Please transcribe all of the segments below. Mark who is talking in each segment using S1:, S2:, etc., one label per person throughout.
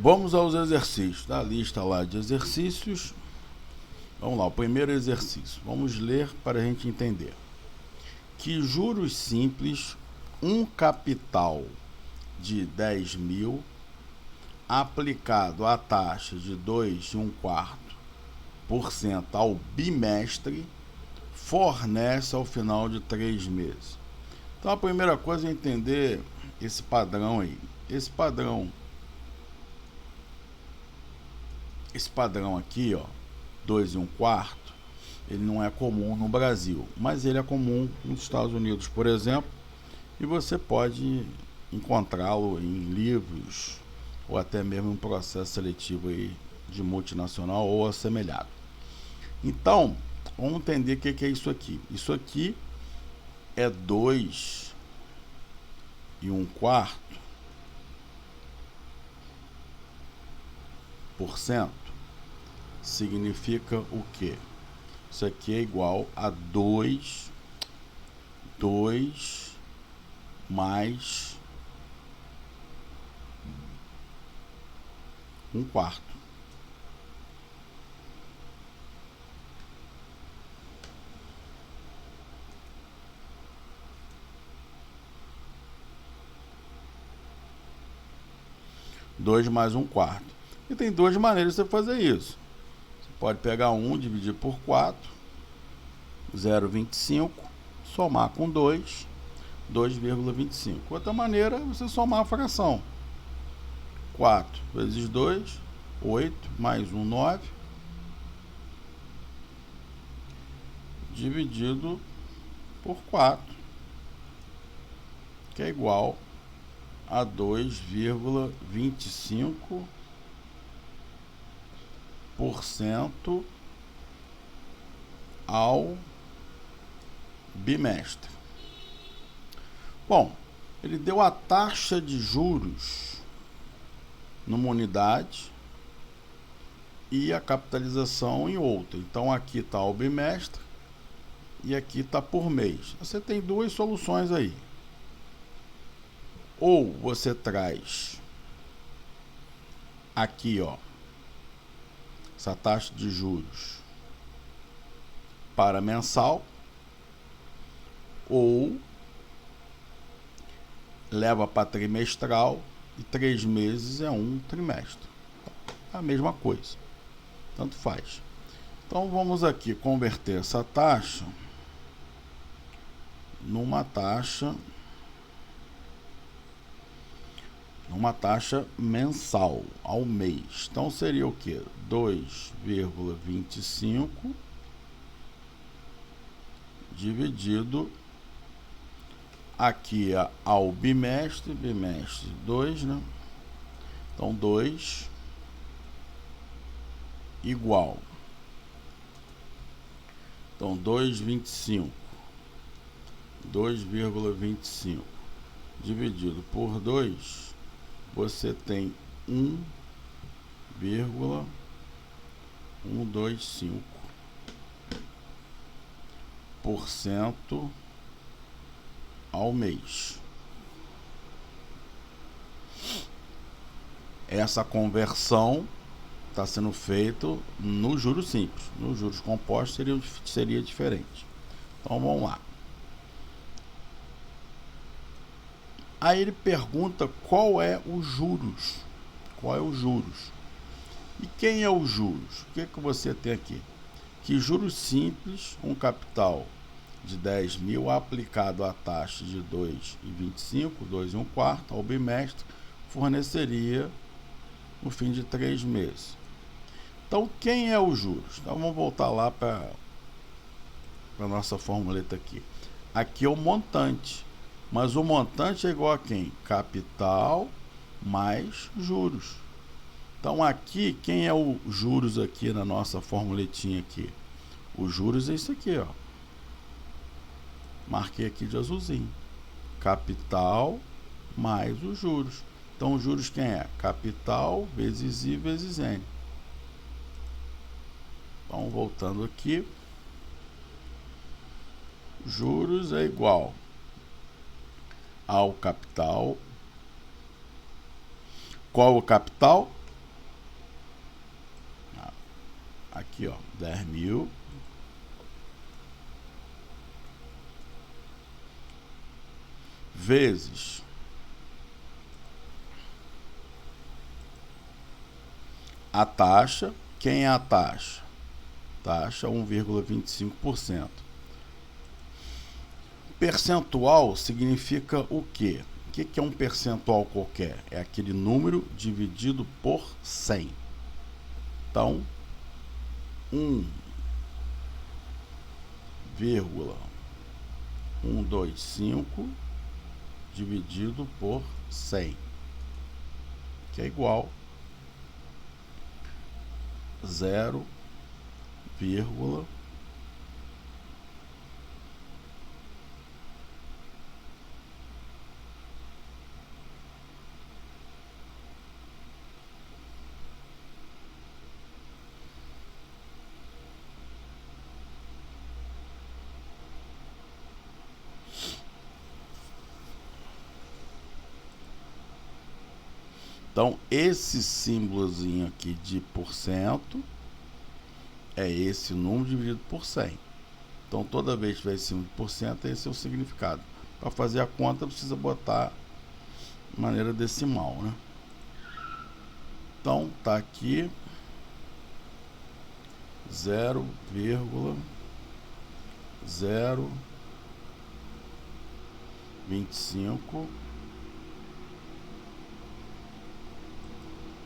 S1: Vamos aos exercícios. Da lista lá de exercícios. Vamos lá, o primeiro exercício. Vamos ler para a gente entender. Que juros simples, um capital de 10.000, aplicado à taxa de 2,25% ao bimestre, fornece ao final de 3 meses. Então a primeira coisa é entender esse padrão aí. Esse padrão aqui, ó, 2,25, ele não é comum no Brasil, mas ele é comum nos Estados Unidos, por exemplo, e você pode encontrá-lo em livros ou até mesmo em processo seletivo aí de multinacional ou assemelhado. Então, vamos entender o que é isso aqui. Isso aqui é 2,25%. Significa o quê? Isso aqui é igual a 2 mais 1/4. Dois mais 1/4. E tem duas maneiras de você fazer isso. Você pode pegar 1, dividir por 4, 0,25, somar com 2, 2,25. Outra maneira é você somar a fração. 4 vezes 2, 8, mais 1, 9, dividido por 4, que é igual a 2,25% ao bimestre. Bom, ele deu a taxa de juros numa unidade e a capitalização em outra. Então aqui está o bimestre e aqui está por mês. Você tem duas soluções aí. Ou você traz aqui, ó, essa taxa de juros para mensal, ou leva para trimestral, e 3 meses é um trimestre. É a mesma coisa, tanto faz. Então vamos aqui converter essa taxa numa taxa mensal ao mês. Então seria o que? 2,25 dividido aqui ao bimestre, 2, né? Então 2 igual. Então 2,25 dividido por 2, você tem 1,125% ao mês. Essa conversão está sendo feita no juros simples. Nos juros compostos seria diferente. Então vamos lá. Aí ele pergunta qual é os juros. Qual é os juros? E quem é os juros? O que você tem aqui? Que juros simples, um capital de 10.000 aplicado à taxa de 2,25, 2,25 ao bimestre, forneceria no fim de 3 meses. Então, quem é os juros? Então, vamos voltar lá para a nossa formuleta aqui. Aqui é o montante, mas o montante é igual a quem? Capital mais juros. Então, aqui, quem é o juros aqui na nossa formuletinha aqui? Os juros é isso aqui, ó. Marquei aqui de azulzinho. Capital mais os juros. Então, os juros quem é? Capital vezes I vezes N. Então, voltando aqui. Juros é igual ao capital. Qual o capital? aqui, ó, 10.000 vezes a taxa. Quem é a taxa? Taxa 1,25%. Percentual significa o quê? O que é um percentual qualquer? É aquele número dividido por 100. Então, 1,125 dividido por 100, que é igual a 0, então esse símbolozinho aqui de porcento é esse número dividido por 100. Então toda vez que tiver esse símbolo de porcento, esse é o significado. Para fazer a conta precisa botar de maneira decimal, né? Então tá aqui 0,025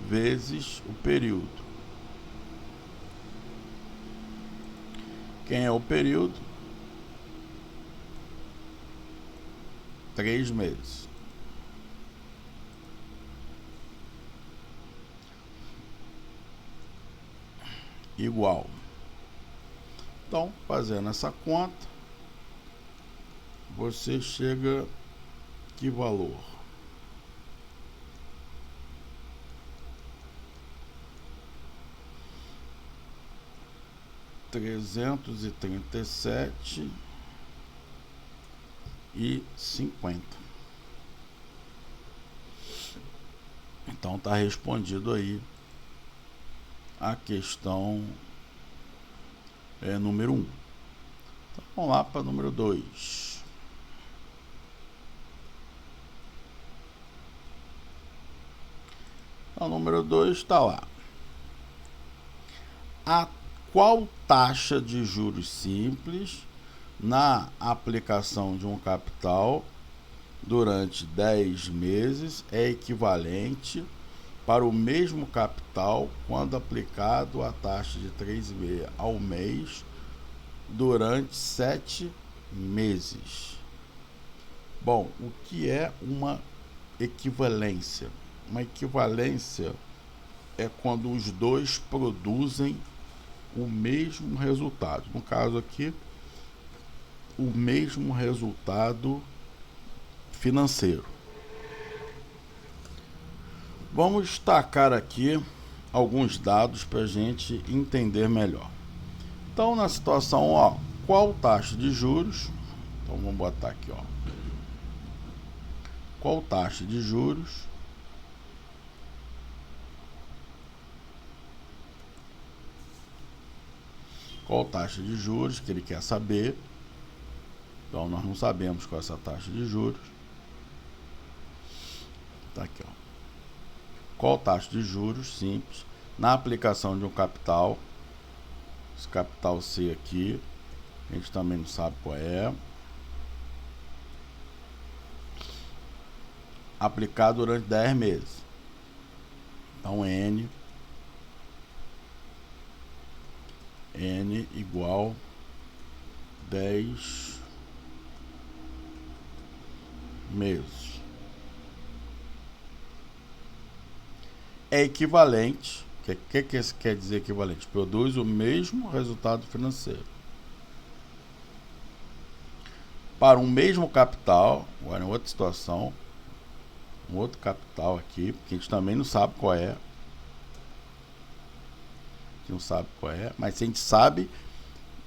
S1: vezes o período. Quem é o período? 3 meses. Igual. Então, fazendo essa conta, você chega que valor? R$ 337,50. Então tá respondido aí a questão número 1. Então vamos lá para número 2. Então, número 2 está lá. A qual taxa de juros simples na aplicação de um capital durante 10 meses é equivalente para o mesmo capital quando aplicado a taxa de 3,5 ao mês durante 7 meses? Bom, o que é uma equivalência? Uma equivalência é quando os dois produzem o mesmo resultado. No caso aqui, o mesmo resultado financeiro. Vamos destacar aqui alguns dados para a gente entender melhor. Então, na situação, ó, qual taxa de juros? Então, vamos botar aqui, ó. Qual taxa de juros que ele quer saber? Então, nós não sabemos qual é essa taxa de juros. Tá aqui, ó. Qual taxa de juros simples na aplicação de um capital? Esse capital C aqui, a gente também não sabe qual é. Aplicado durante 10 meses. Então, N igual 10 meses. É equivalente. O que isso quer dizer equivalente? Produz o mesmo resultado financeiro. Para um mesmo capital, agora em outra situação, um outro capital aqui, porque a gente também não sabe qual é. Não sabe qual é, mas a gente sabe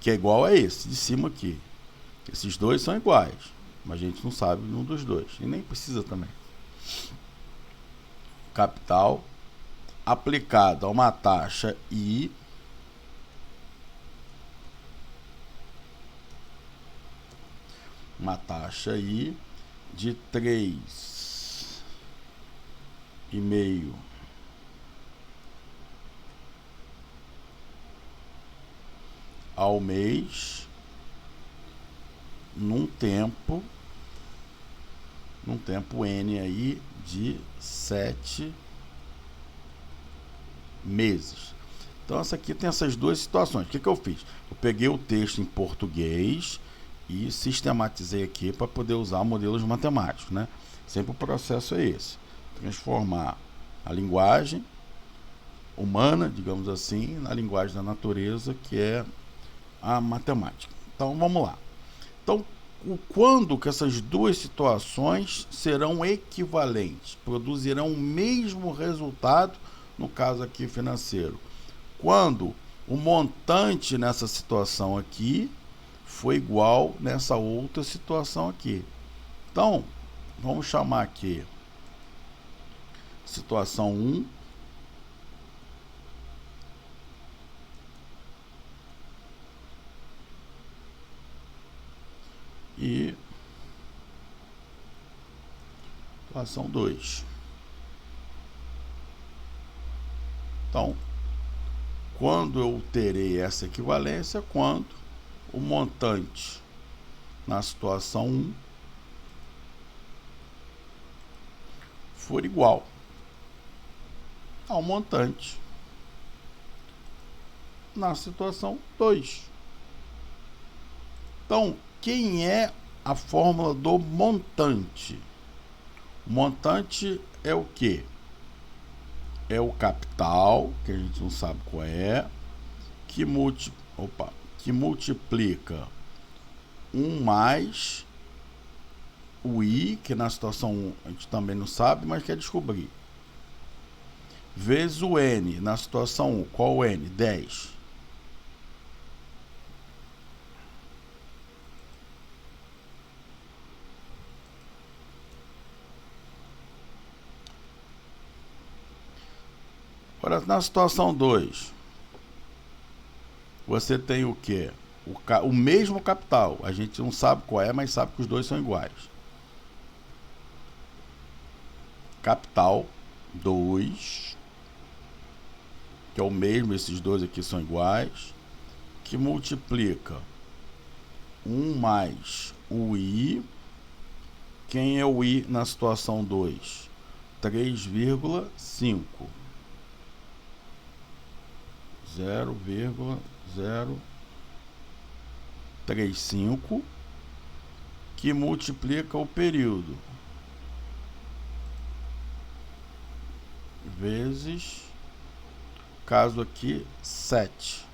S1: que é igual a esse de cima aqui. Esses dois são iguais, mas a gente não sabe nenhum dos dois, e nem precisa também. Capital aplicado a uma taxa I uma taxa aí de 3,5 ao mês num tempo N aí de 7 meses. Então essa aqui tem essas duas situações. O que eu fiz? Eu peguei o texto em português e sistematizei aqui para poder usar modelos matemáticos, né? Sempre o processo é esse: transformar a linguagem humana, digamos assim, na linguagem da natureza, que é a matemática. Então vamos lá. Então, quando que essas duas situações serão equivalentes, produzirão o mesmo resultado, no caso aqui financeiro? Quando o montante nessa situação aqui foi igual nessa outra situação aqui. Então, vamos chamar aqui situação 1. E situação 2. Então, quando eu terei essa equivalência? Quando o montante na situação 1 for igual ao montante na situação 2. Então, quem é a fórmula do montante? O montante é o quê? É o capital, que a gente não sabe qual é, que multiplica 1 mais o I, que na situação 1 a gente também não sabe, mas quer descobrir, vezes o N na situação 1. Qual o N? 10. Agora, na situação 2, você tem o quê? O mesmo capital. A gente não sabe qual é, mas sabe que os dois são iguais. Capital 2, que é o mesmo, esses dois aqui são iguais, que multiplica 1 mais o I. Quem é o I na situação 2? 3,5. 0,035, que multiplica o período vezes, caso aqui, 7.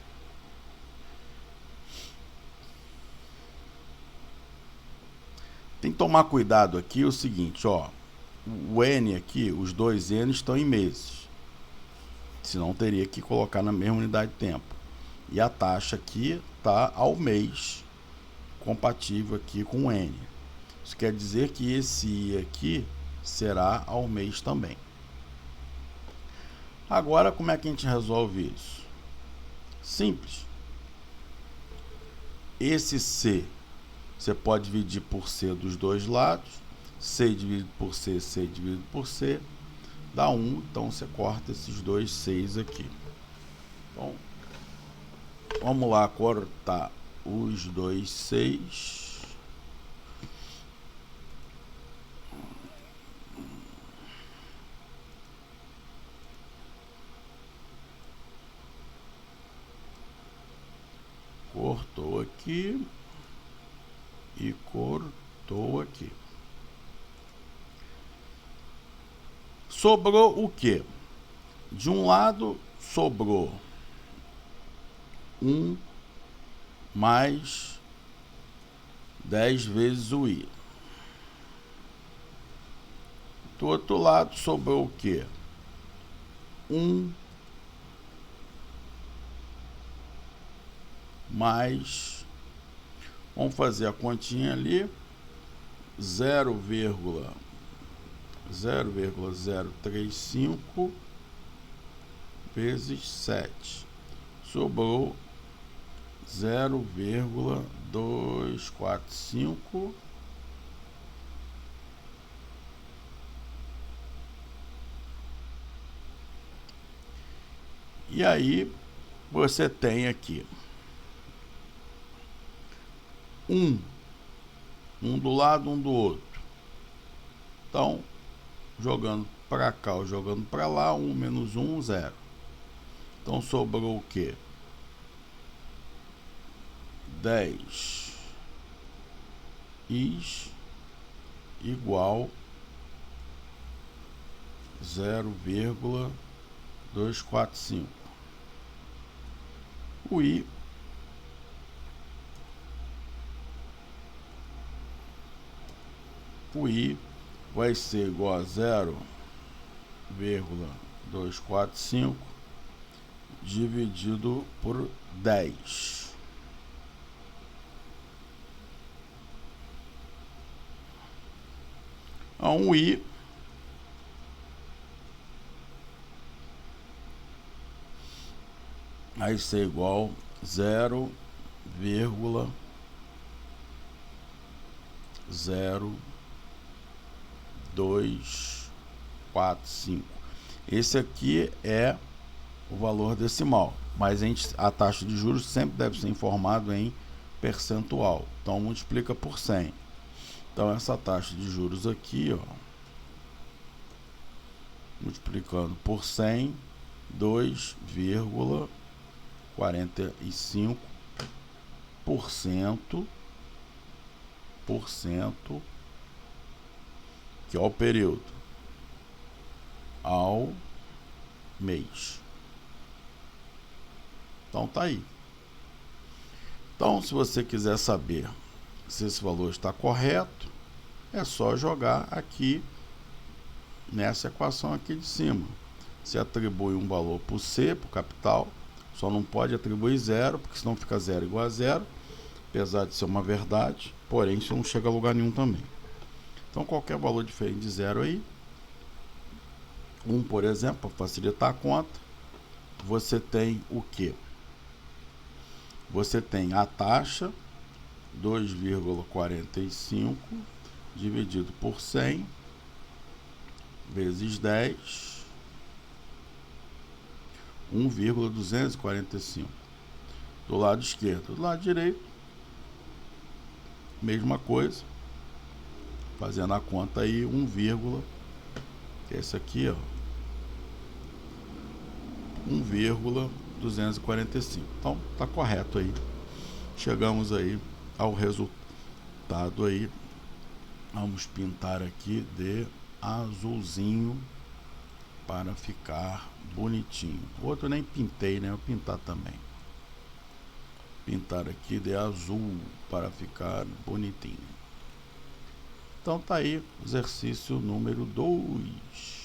S1: Tem que tomar cuidado aqui o seguinte, ó, o N aqui, os dois N estão em meses, senão teria que colocar na mesma unidade de tempo. E a taxa aqui está ao mês, compatível aqui com o N. Isso quer dizer que esse I aqui será ao mês também. Agora, como é que a gente resolve isso? Simples. Esse C, você pode dividir por C dos dois lados. C dividido por C, C dividido por C, dá 1. Então, você corta esses dois Cs aqui. Então, vamos lá cortar os dois Cs. Cortou aqui e cortou aqui. Sobrou o quê? De um lado sobrou 1 mais 10 vezes o I. Do outro lado sobrou o quê? 1 mais, vamos fazer a continha ali, 0,035 vezes 7. Sobrou 0,245 E aí você tem aqui um do lado, um do outro. Então, jogando para cá ou jogando para lá, 1 menos 1, 0. Então sobrou o quê? 10 is igual 0,245. O i vai ser igual a 0,245 dividido por 10. Então, i vai ser igual a 0,0245. Esse aqui é o valor decimal, mas a taxa de juros sempre deve ser informado em percentual. Então multiplica por 100. Então essa taxa de juros aqui, ó, multiplicando por 100, 2,45%, que é o período, ao mês. Então tá aí. Então, se você quiser saber se esse valor está correto, é só jogar aqui nessa equação aqui de cima. Se atribui um valor para o C, para o capital, só não pode atribuir 0, porque senão fica 0 igual a 0, apesar de ser uma verdade, porém isso não chega a lugar nenhum também. Então qualquer valor diferente de 0 aí, 1, por exemplo, para facilitar a conta, você tem o quê? Você tem a taxa 2,45 dividido por 100 vezes 10, 1,245. Do lado esquerdo. Do lado direito, mesma coisa. Fazendo a conta aí, 1, que é esse aqui, ó, 1,245. Então, tá correto aí. Chegamos aí ao resultado aí. Vamos pintar aqui de azulzinho para ficar bonitinho. O outro eu nem pintei, né? Eu vou pintar também. Pintar aqui de azul para ficar bonitinho. Então tá aí, exercício número 2.